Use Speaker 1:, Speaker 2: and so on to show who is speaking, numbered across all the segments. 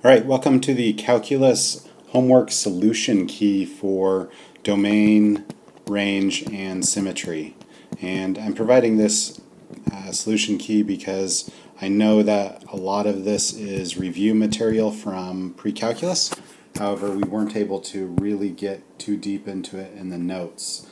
Speaker 1: All right, welcome to the Calculus Homework Solution Key for Domain, Range, and Symmetry. And I'm providing this solution key because I know that a lot of this is review material from pre-calculus. However, we weren't able to really get too deep into it in the notes.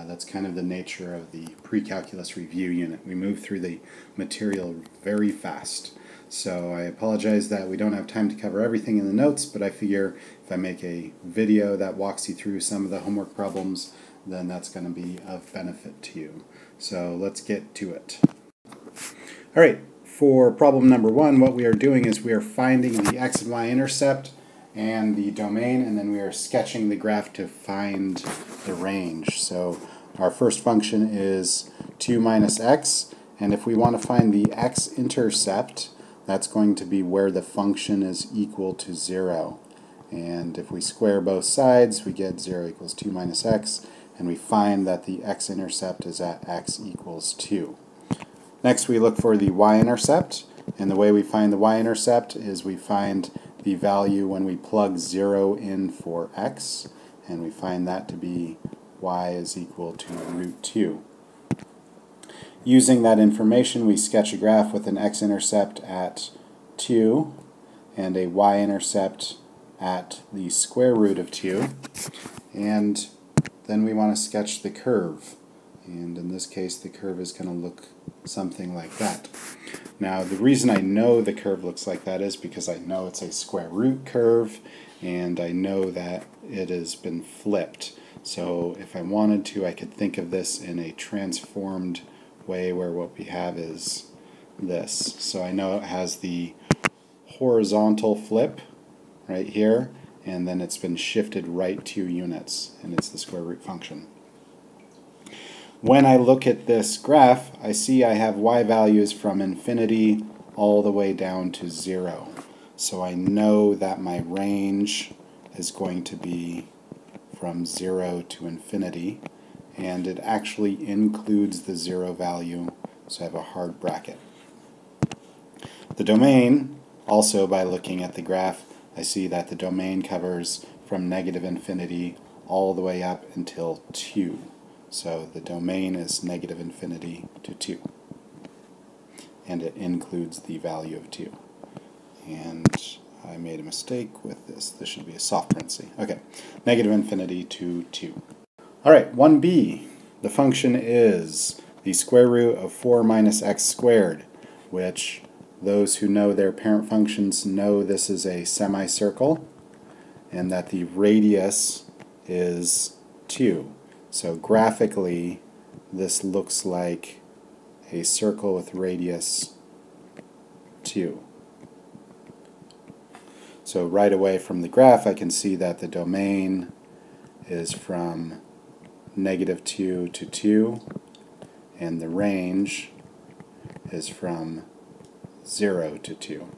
Speaker 1: That's kind of the nature of the pre-calculus review unit. We move through the material very fast. So I apologize that we don't have time to cover everything in the notes, but I figure if I make a video that walks you through some of the homework problems, then that's going to be of benefit to you. So let's get to it. All right, for problem number one, what we are doing is we are finding the X and Y intercept and the domain, and then we are sketching the graph to find the range. So our first function is 2 minus x, and if we want to find the x-intercept, that's going to be where the function is equal to 0. And if we square both sides, we get 0 equals 2 minus x, and we find that the x-intercept is at x equals 2. Next, we look for the y-intercept, and the way we find the y-intercept is we find the value when we plug 0 in for x, and we find that to be y is equal to root 2. Using that information, we sketch a graph with an x-intercept at 2 and a y-intercept at the square root of 2. And then we want to sketch the curve. And in this case, the curve is going to look something like that. Now, the reason I know the curve looks like that is because I know it's a square root curve, and I know that it has been flipped. So if I wanted to, I could think of this in a transformed way where what we have is this. So I know it has the horizontal flip right here, and then it's been shifted right 2 units, and it's the square root function. When I look at this graph, I see I have y values from infinity all the way down to 0. So I know that my range is going to be from 0 to infinity, and it actually includes the 0 value, so I have a hard bracket. The domain, also by looking at the graph, I see that the domain covers from negative infinity all the way up until 2. So the domain is negative infinity to 2. And it includes the value of 2. And I made a mistake with this. This should be a soft parenthesis. Okay, negative infinity to 2. All right, 1b. The function is the square root of 4 minus x squared, which those who know their parent functions know this is a semicircle, and that the radius is 2. So graphically, this looks like a circle with radius 2. So right away from the graph, I can see that the domain is from negative 2 to 2, and the range is from 0 to 2.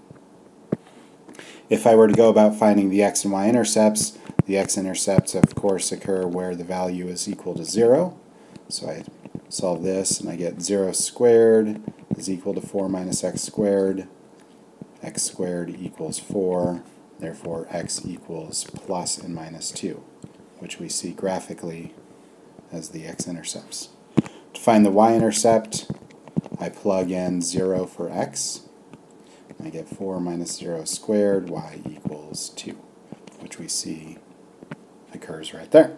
Speaker 1: If I were to go about finding the x and y intercepts, the x-intercepts of course occur where the value is equal to 0. So I solve this and I get 0 squared is equal to 4 minus x squared equals 4, therefore x equals plus and minus 2, which we see graphically as the x-intercepts. To find the y-intercept, I plug in 0 for x, and I get 4 minus 0 squared, y equals 2, which we see occurs right there.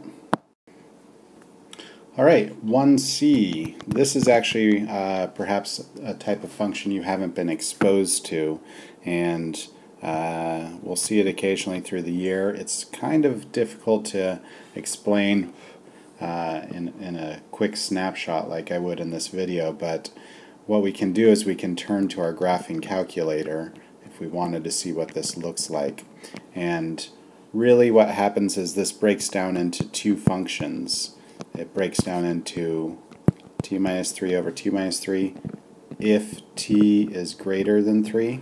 Speaker 1: All right, 1c. This is actually perhaps a type of function you haven't been exposed to, and we'll see it occasionally through the year. It's kind of difficult to explain in a quick snapshot like I would in this video, but what we can do is we can turn to our graphing calculator if we wanted to see what this looks like. And really what happens is this breaks down into 2 functions. It breaks down into t minus 3 over t minus 3 if t is greater than 3,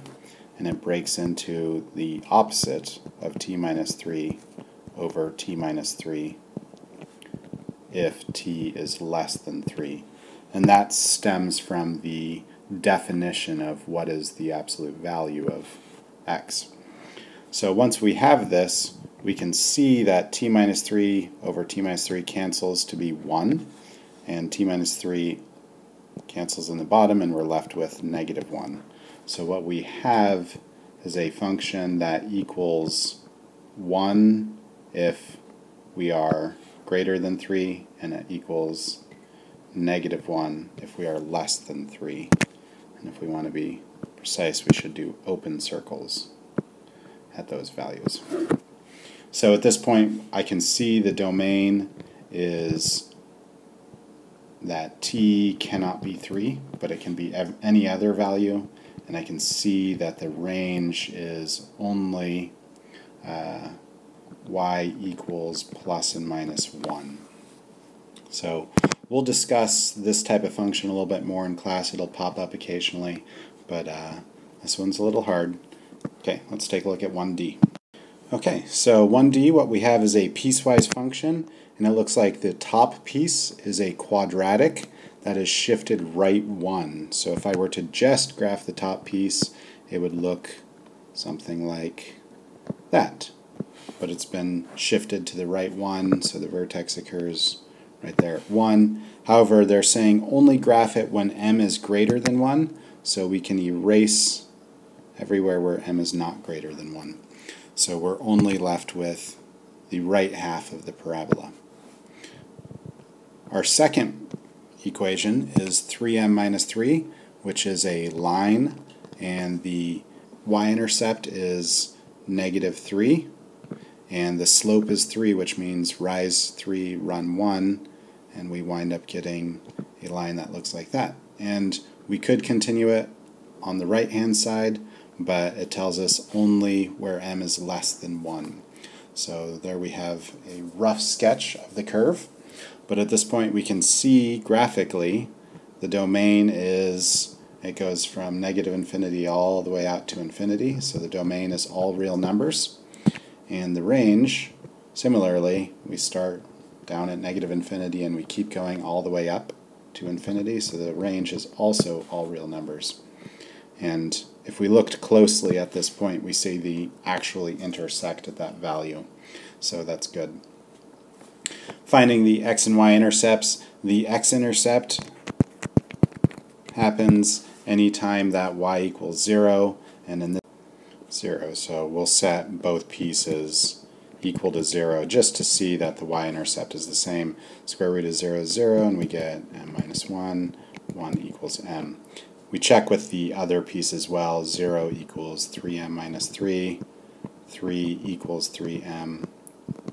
Speaker 1: and it breaks into the opposite of t minus 3 over t minus 3 if t is less than 3. And that stems from the definition of what is the absolute value of x. So once we have this, we can see that t minus 3 over t minus 3 cancels to be 1, and t minus 3 cancels in the bottom, and we're left with negative 1. So what we have is a function that equals 1 if we are greater than 3, and it equals negative 1 if we are less than 3. And if we want to be precise, we should do open circles at those values. So at this point, I can see the domain is that t cannot be 3, but it can be any other value, and I can see that the range is only y equals plus and minus 1. So we'll discuss this type of function a little bit more in class. It'll pop up occasionally, but this one's a little hard. Okay, let's take a look at 1D. Okay, so 1D, what we have is a piecewise function, and it looks like the top piece is a quadratic that is shifted right 1. So if I were to just graph the top piece, it would look something like that. But it's been shifted to the right 1, so the vertex occurs right there at 1. However, they're saying only graph it when m is greater than 1, so we can erase everywhere where m is not greater than 1. So we're only left with the right half of the parabola. Our second equation is 3m minus 3, which is a line, and the y-intercept is negative 3, and the slope is 3, which means rise 3, run 1, and we wind up getting a line that looks like that. And we could continue it on the right hand side, but it tells us only where m is less than 1. So there we have a rough sketch of the curve, but at this point we can see graphically the domain is, it goes from negative infinity all the way out to infinity, so the domain is all real numbers. And the range, similarly, we start down at negative infinity and we keep going all the way up to infinity, so the range is also all real numbers. And if we looked closely at this point, we see they actually intersect at that value, so that's good. Finding the x and y intercepts, the x-intercept happens anytime that y equals 0, and in this 0, so we'll set both pieces equal to 0 just to see that the y-intercept is the same. Square root of 0 is 0, and we get m minus 1, 1 equals m. We check with the other piece as well. 0 equals 3m minus 3, 3 equals 3m,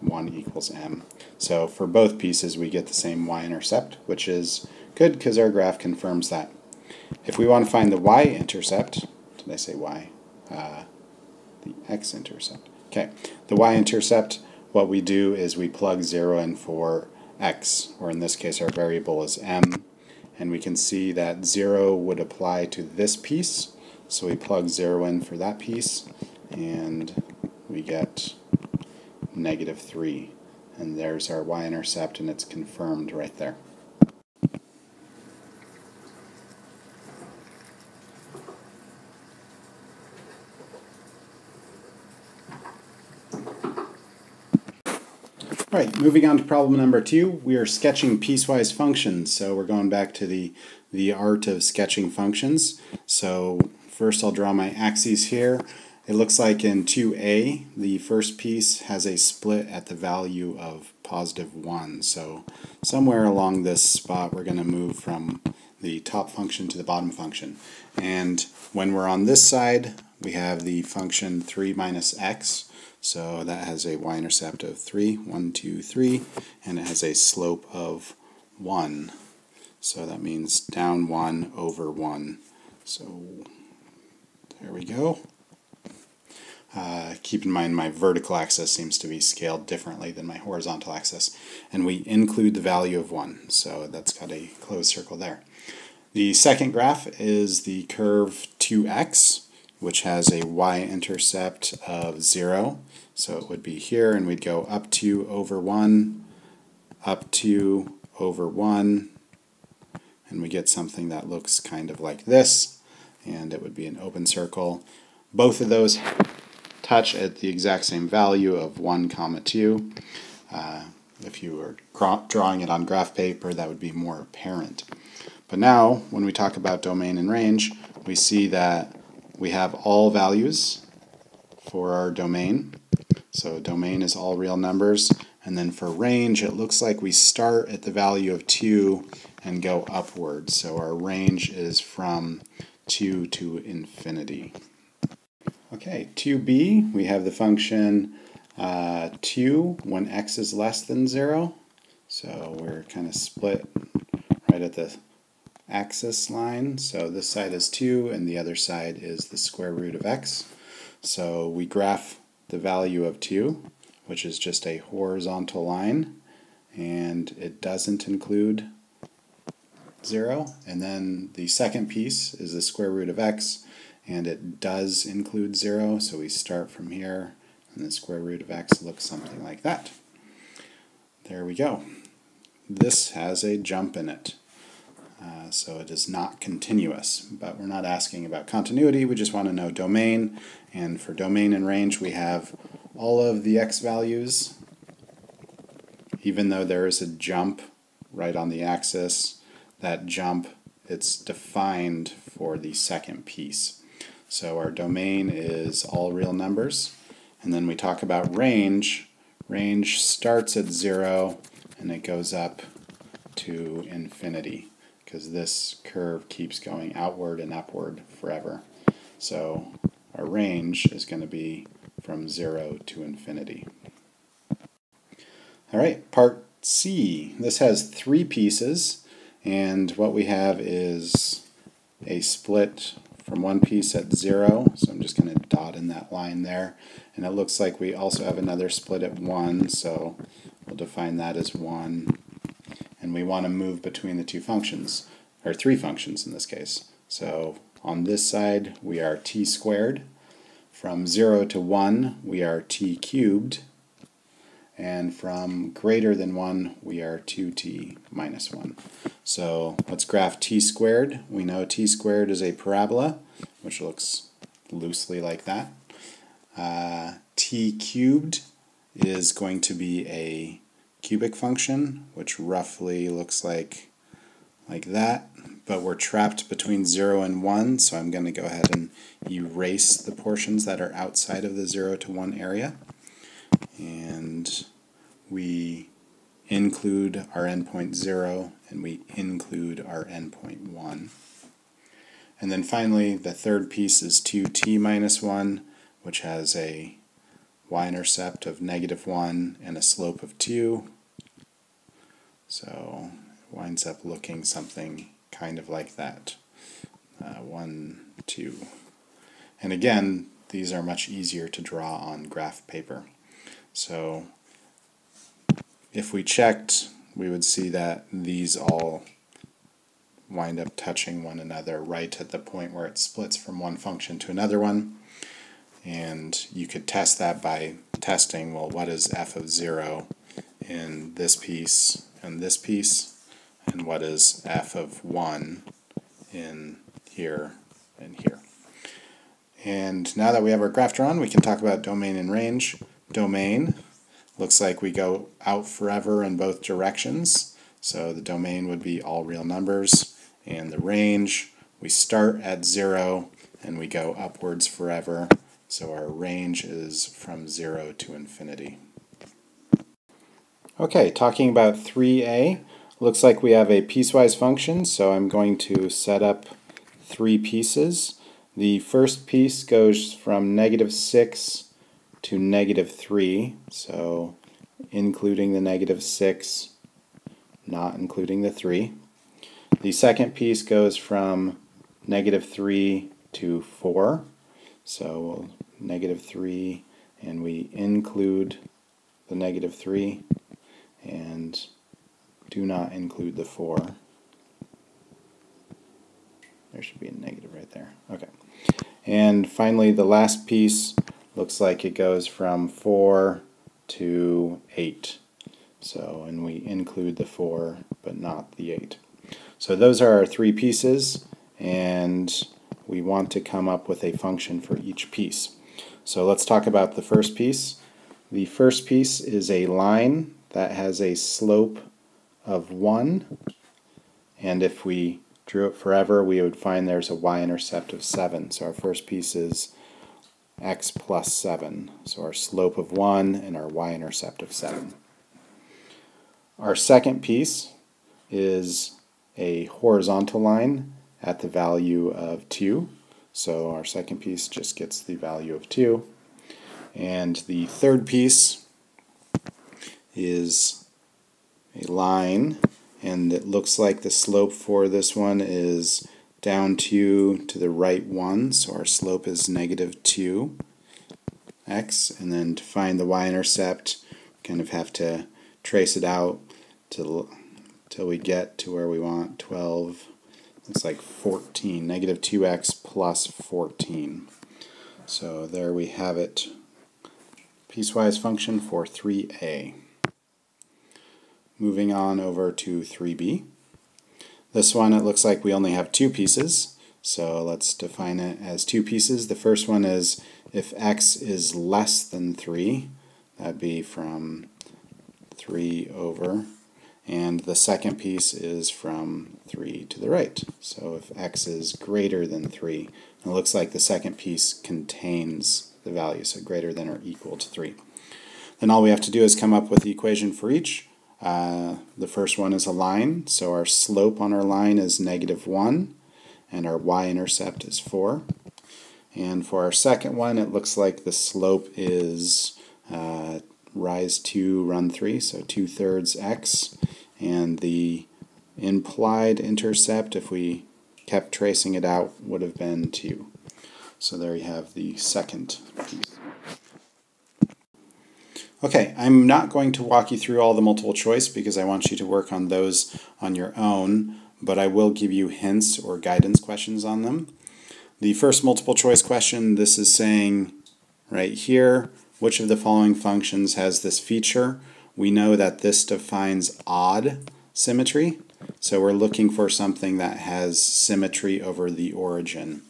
Speaker 1: 1 equals m. So for both pieces we get the same y-intercept, which is good because our graph confirms that. If we want to find the y-intercept, did I say y? The x-intercept. Okay, the y-intercept, what we do is we plug 0 in for x, or in this case our variable is m, and we can see that 0 would apply to this piece, so we plug 0 in for that piece, and we get negative 3. And there's our y-intercept, and it's confirmed right there. Alright, moving on to problem number 2. We are sketching piecewise functions, so we're going back to the art of sketching functions. So first I'll draw my axes here. It looks like in 2a, the first piece has a split at the value of positive 1. So somewhere along this spot we're going to move from the top function to the bottom function. And when we're on this side, we have the function 3 minus x. So that has a y-intercept of 3, 1, 2, 3, and it has a slope of 1. So that means down 1 over 1. So there we go. Keep in mind my vertical axis seems to be scaled differently than my horizontal axis. And we include the value of 1, so that's got a closed circle there. The second graph is the curve 2x, which has a y-intercept of 0. So it would be here, and we'd go up 2 over 1, up 2 over 1, and we get something that looks kind of like this, and it would be an open circle. Both of those touch at the exact same value of 1, 2. If you were drawing it on graph paper, that would be more apparent. But now, when we talk about domain and range, we see that we have all values for our domain. So domain is all real numbers. And then for range, it looks like we start at the value of 2 and go upward. So our range is from 2 to infinity. Okay, 2b, we have the function 2 when x is less than 0. So we're kind of split right at the axis line. So this side is 2 and the other side is the square root of x. So we graph the value of 2, which is just a horizontal line, and it doesn't include 0. And then the second piece is the square root of x, and it does include 0. So we start from here, and the square root of x looks something like that. There we go. This has a jump in it. So it is not continuous, but we're not asking about continuity, we just want to know domain, and for domain and range we have all of the x values, even though there is a jump right on the axis. That jump, it's defined for the second piece. So our domain is all real numbers, and then we talk about range. Range starts at 0 and it goes up to infinity, because this curve keeps going outward and upward forever. So our range is going to be from 0 to infinity. Alright, part C. This has 3 pieces, and what we have is a split from one piece at 0, so I'm just going to dot in that line there. And it looks like we also have another split at 1, so we'll define that as 1. And we want to move between the two functions, or 3 functions in this case. So on this side we are t squared. From 0 to 1 we are t cubed. And from greater than 1 we are 2t minus 1. So let's graph t squared. We know t squared is a parabola, which looks loosely like that. T cubed is going to be a cubic function, which roughly looks like that, but we're trapped between 0 and 1, so I'm going to go ahead and erase the portions that are outside of the 0 to 1 area, and we include our endpoint 0 and we include our endpoint 1. And then finally the third piece is 2t minus 1, which has a y-intercept of -1 and a slope of 2. So it winds up looking something kind of like that. 1, 2. And again, these are much easier to draw on graph paper. So if we checked, we would see that these all wind up touching one another right at the point where it splits from one function to another one. And you could test that by testing, well, what is f of 0 in this piece and this piece, and what is f of 1 in here and here. And now that we have our graph drawn, we can talk about domain and range. Domain looks like we go out forever in both directions, so the domain would be all real numbers, and the range, we start at 0 and we go upwards forever, so our range is from 0 to infinity. Okay, talking about 3a, looks like we have a piecewise function, so I'm going to set up 3 pieces. The first piece goes from -6 to -3, so including the -6, not including the 3. The second piece goes from -3 to 4, so -3, and we include the -3 and do not include the 4. There should be a negative right there. Okay. And finally, the last piece looks like it goes from 4 to 8. So, and we include the 4, but not the 8. So those are our 3 pieces, and we want to come up with a function for each piece. So let's talk about the first piece. The first piece is a line that has a slope of 1, and if we drew it forever we would find there's a y-intercept of 7. So our first piece is x plus 7. So our slope of 1 and our y-intercept of 7. Our second piece is a horizontal line at the value of 2. So our second piece just gets the value of 2. And the third piece is a line, and it looks like the slope for this one is down 2 to the right 1. So our slope is negative 2x. And then to find the y-intercept, kind of have to trace it out till we get to where we want 12. Looks like 14, negative 2x plus 14. So there we have it, piecewise function for 3a. Moving on over to 3b. This one, it looks like we only have 2 pieces, so let's define it as 2 pieces. The first one is if x is less than 3, that'd be from 3 over. And the second piece is from 3 to the right. So if x is greater than 3, it looks like the second piece contains the value, so greater than or equal to 3. Then all we have to do is come up with the equation for each. The first one is a line, so our slope on our line is negative 1, and our y-intercept is 4. And for our second one, it looks like the slope is rise 2, run 3, so 2/3 x, and the implied intercept, if we kept tracing it out, would have been 2. So there you have the second piece. Okay, I'm not going to walk you through all the multiple choice because I want you to work on those on your own, but I will give you hints or guidance questions on them. The first multiple choice question, this is saying right here, which of the following functions has this feature? We know that this defines odd symmetry, so we're looking for something that has symmetry over the origin.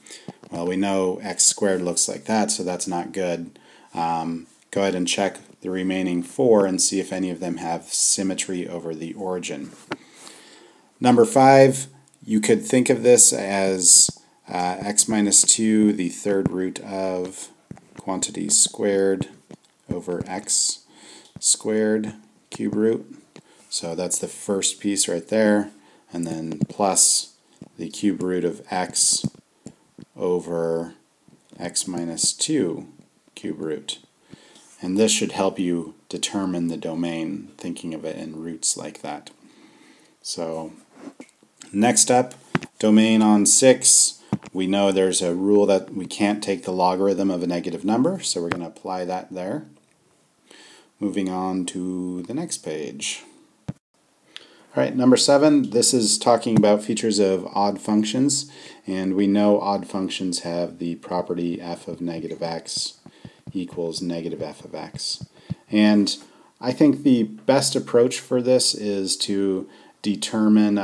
Speaker 1: Well, we know x squared looks like that, so that's not good. Go ahead and check the remaining 4 and see if any of them have symmetry over the origin. Number 5, you could think of this as x minus 2, the third root of quantity squared over x squared cube root. So that's the first piece right there, and then plus the cube root of x over x minus 2 cube root. And this should help you determine the domain, thinking of it in roots like that. So next up, domain on 6. We know there's a rule that we can't take the logarithm of a negative number, so we're going to apply that there. Moving on to the next page. Alright, number 7, this is talking about features of odd functions, and we know odd functions have the property f of negative x equals negative f of x. And I think the best approach for this is to determine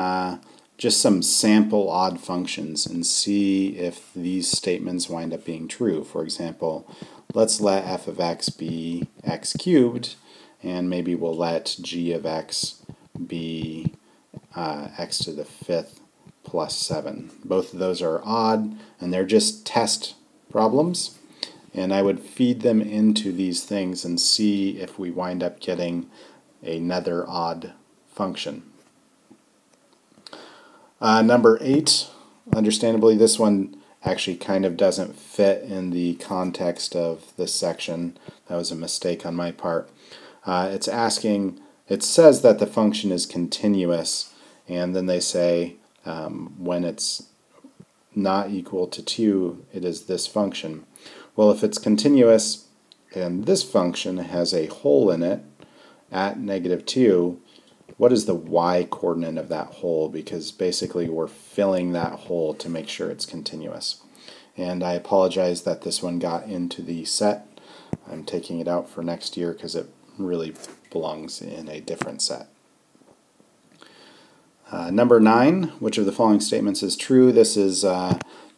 Speaker 1: just some sample odd functions and see if these statements wind up being true. For example, let's let f of x be x cubed, and maybe we'll let g of x be x to the 5th plus 7. Both of those are odd, and they're just test problems. And I would feed them into these things and see if we wind up getting another odd function. Number 8, understandably this one actually kind of doesn't fit in the context of this section. That was a mistake on my part. It's asking, it says that the function is continuous, and then they say when it's not equal to 2, it is this function. Well, if it's continuous and this function has a hole in it at negative 2, what is the y-coordinate of that hole? Because basically we're filling that hole to make sure it's continuous. And I apologize that this one got into the set. I'm taking it out for next year because it really belongs in a different set. Number 9, which of the following statements is true? This is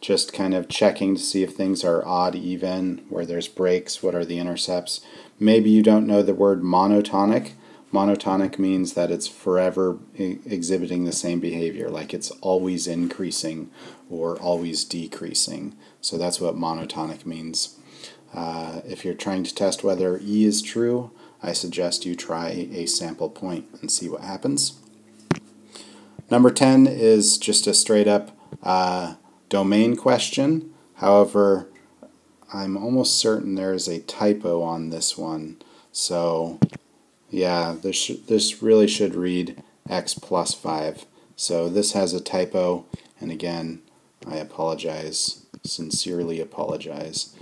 Speaker 1: just kind of checking to see if things are odd, even, where there's breaks, what are the intercepts. Maybe you don't know the word monotonic. Monotonic means that it's forever exhibiting the same behavior, like it's always increasing or always decreasing. So that's what monotonic means. If you're trying to test whether E is true, I suggest you try a sample point and see what happens. Number 10 is just a straight up domain question. However, I'm almost certain there is a typo on this one. So yeah, this really should read x plus 5. So this has a typo, and again, I apologize, sincerely apologize.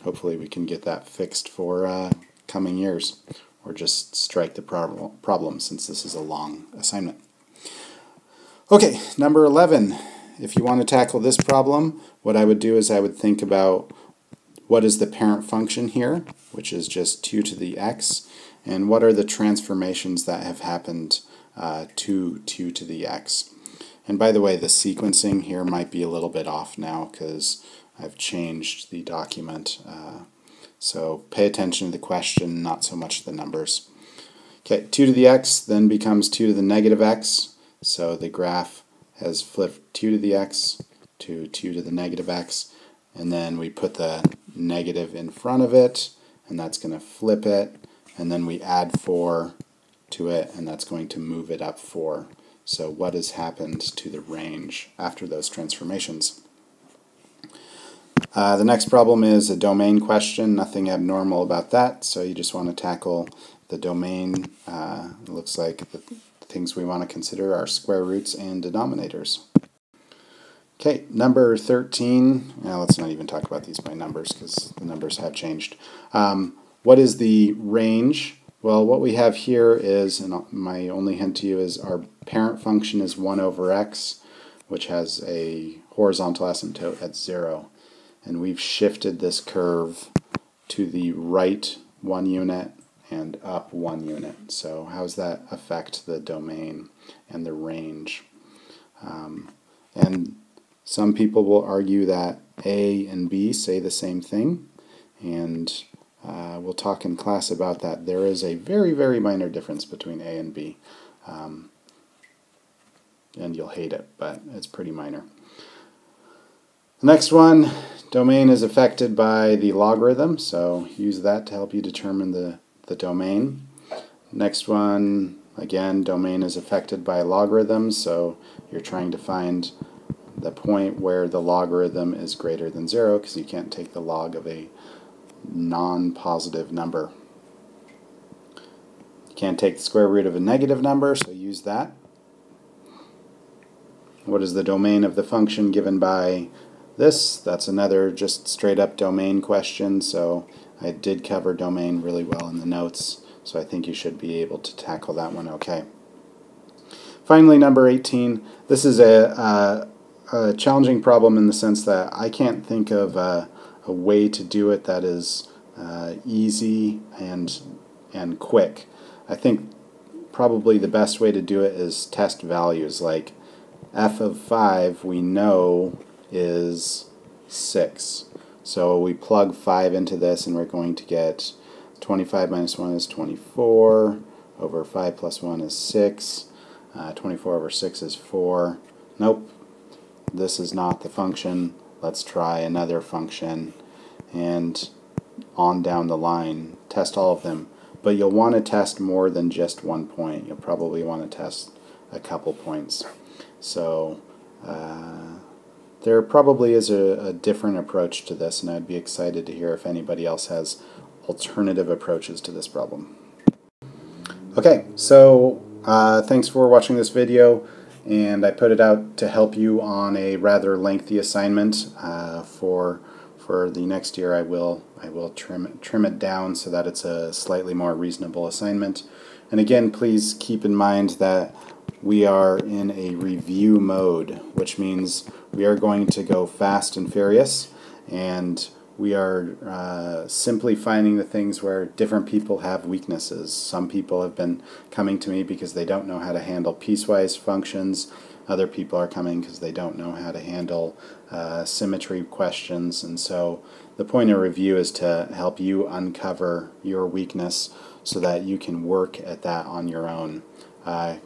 Speaker 1: Hopefully we can get that fixed for coming years, or just strike the problem since this is a long assignment. Okay, number 11. If you want to tackle this problem, what I would do is I would think about what is the parent function here, which is just 2 to the x, and what are the transformations that have happened to 2 to the x. And by the way, the sequencing here might be a little bit off now because I've changed the document. So pay attention to the question, not so much the numbers. Okay, 2 to the x then becomes 2 to the negative x. So the graph has flipped 2 to the x to 2 to the negative x. And then we put the negative in front of it, and that's going to flip it. And then we add 4 to it, and that's going to move it up 4. So what has happened to the range after those transformations? The next problem is a domain question. Nothing abnormal about that, so you just want to tackle the domain. It looks like the things we want to consider are square roots and denominators. Okay, number 13. Now let's not even talk about these by numbers because the numbers have changed. What is the range? Well, what we have here is, and my only hint to you is our parent function is 1 over x, which has a horizontal asymptote at 0. And we've shifted this curve to the right 1 unit and up 1 unit. So how does that affect the domain and the range? And some people will argue that A and B say the same thing, and we'll talk in class about that. There is a very, very minor difference between A and B, and you'll hate it, but it's pretty minor. The next one, domain is affected by the logarithm, so use that to help you determine the domain. Next one, again, domain is affected by logarithms, so you're trying to find the point where the logarithm is greater than 0, because you can't take the log of a non-positive number. You can't take the square root of a negative number, so use that. What is the domain of the function given by this? That's another just straight up domain question, so I did cover domain really well in the notes, so I think you should be able to tackle that one okay. Finally, number 18. This is a challenging problem in the sense that I can't think of a way to do it that is easy and quick. I think probably the best way to do it is test values, like f of 5 we know is 6. So we plug 5 into this and we're going to get 25 minus 1 is 24, over 5 plus 1 is 6, 24 over 6 is 4. Nope, this is not the function. Let's try another function, and on down the line, test all of them. But you'll want to test more than just one point. You'll probably want to test a couple points. So there probably is a different approach to this, and I'd be excited to hear if anybody else has alternative approaches to this problem. Okay, so thanks for watching this video, and I put it out to help you on a rather lengthy assignment. For the next year I will trim it down so that it's a slightly more reasonable assignment. And again, please keep in mind that we are in a review mode, which means we are going to go fast and furious, and we are simply finding the things where different people have weaknesses. Some people have been coming to me because they don't know how to handle piecewise functions. other people are coming because they don't know how to handle symmetry questions. And so the point of review is to help you uncover your weakness so that you can work at that on your own.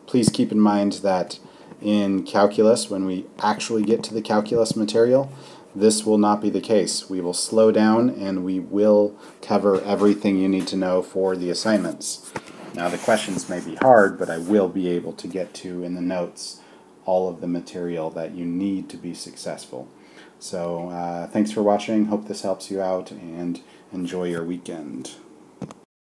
Speaker 1: Please keep in mind that in calculus, when we actually get to the calculus material, this will not be the case. We will slow down and we will cover everything you need to know for the assignments. Now the questions may be hard, but I will be able to get to in the notes all of the material that you need to be successful. So thanks for watching. Hope this helps you out and enjoy your weekend.